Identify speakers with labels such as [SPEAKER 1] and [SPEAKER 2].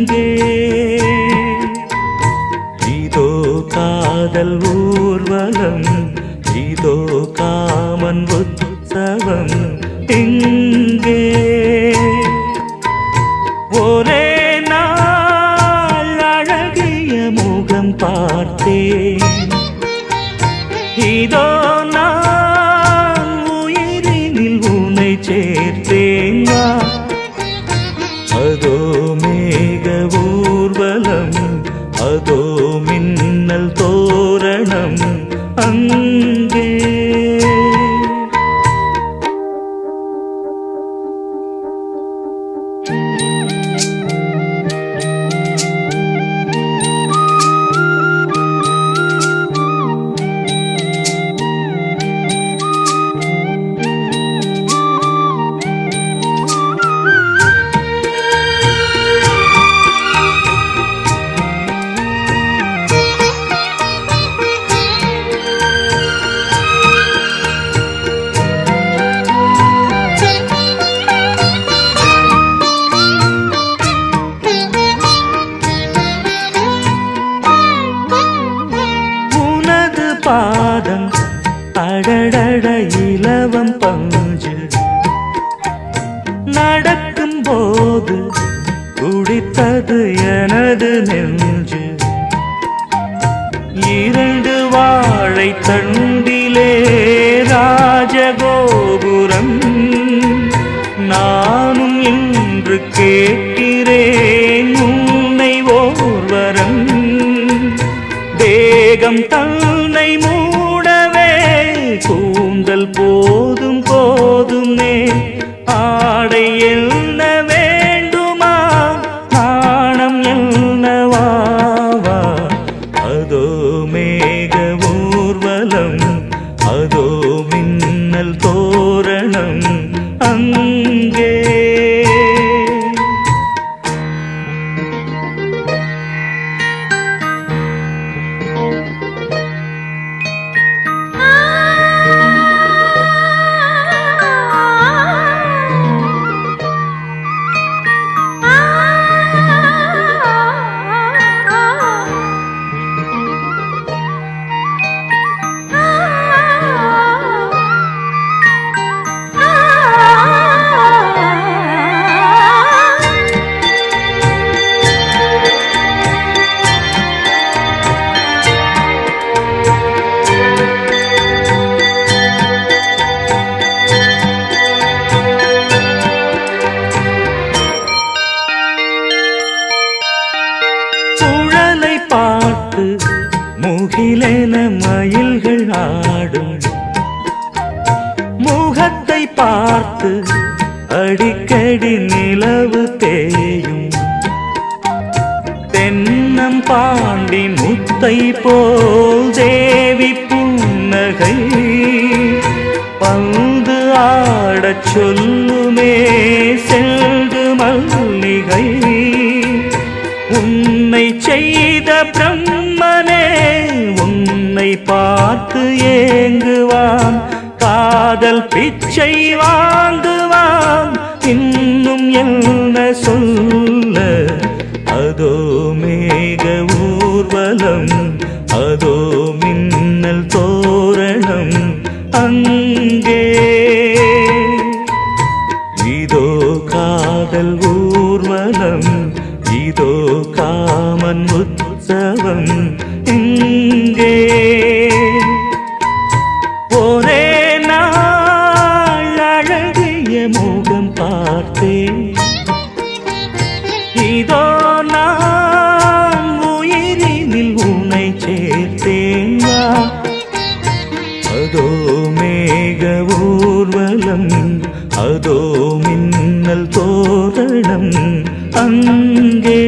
[SPEAKER 1] அங்கே இதோ காதல் ஊர்வலம், இதோ காமன் உற்சவம் இங்கே. ஒரே நாள் அழகிய முகம் பார்த்தேன், இதோ நான் உயிரினில் உன்னை சேர்த்தேன். அதோ மேக ஊர்வலம், அதோ மின்னல் தோரணம் அங்கே. பாதம் அடடட இலவம் பஞ்சு, நடக்கும் போது குடித்தது எனது நெஞ்சு. இரண்டு வாழை தண்டிலே ராஜகோபுரம், நானும் இன்று கேட்கிறேன் உன்னை ஓர்வரம். தேகம் தன்னை மூடவே கூந்தல் போதும் போதுமே, ஆடை என்ன வேண்டுமா நாணம் என்னவாவா. அதோ மேக ஊர்வலம், அதோ மின்னல் தோரணம் அங்கே. முகிலென மயில்கள் ஆடும், முகத்தை பார்த்து அடிக்கடி நிலவு தேயும். தென்னம் பாண்டி முத்தை போல் தேவி புன்னகை, பந்து ஆடச் சொல்லுமே செல்து மல்லிகை. உன்னை செய்த பிரம்மனே உன்னை பார்த்து ஏங்குவான், காதல் பிச்சை வாங்குவான், இன்னும் என்ன சொல்ல. அதோ மேக ஊர்வலம், அதோ மின்னல் தோரணம் அங்கே. இதோ காதல் ஊர்வலம், இதோ காமன் உற்சவம் இங்கே. ஒரே நாள் அழகிய முகம் பார்த்தேன், இதோ நான் உயிரினில் உன்னை சேர்த்தேன். அதோ மேக ஊர்வலம், அதோ மின்னல் தோரணம் அங்கே.